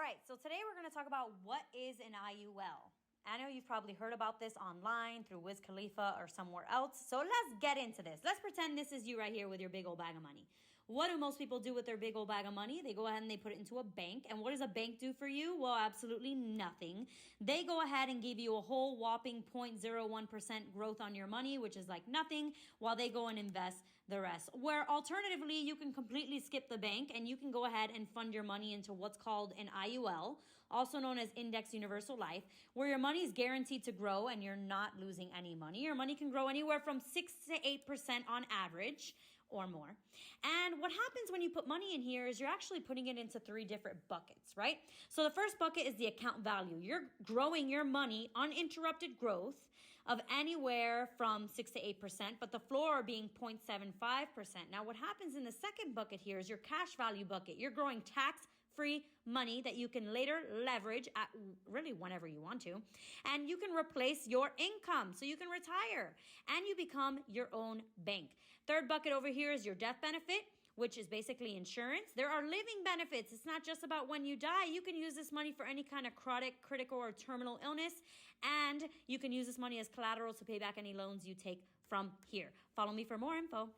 right, so today we're going to talk about what is an IUL. I know you've probably heard about this online through Wiz Khalifa or somewhere else. So let's get into this. Let's pretend this is you right here with your big old bag of money. What do most people do with their big old bag of money? They go ahead and they put it into a bank. And what does a bank do for you? Well, absolutely nothing. They go ahead and give you a whole whopping 0.01% growth on your money, which is like nothing, while they go and invest the rest. Where alternatively, you can completely skip the bank and you can go ahead and fund your money into what's called an IUL, also known as Index Universal Life, where your money is guaranteed to grow and you're not losing any money. Your money can grow anywhere from 6 to 8% on average or more. And what happens when you put money in here is you're actually putting it into 3 different buckets, right? So the first bucket is the account value. You're growing your money, uninterrupted growth of anywhere from 6 to 8%, but the floor being 0.75%. Now what happens in the second bucket here is your cash value bucket. You're growing tax-free money that you can later leverage at really whenever you want to. And you can replace your income so you can retire and you become your own bank. Third bucket over here is your death benefit, which is basically insurance. There are living benefits. It's not just about when you die. You can use this money for any kind of chronic, critical, or terminal illness. And you can use this money as collateral to pay back any loans you take from here. Follow me for more info.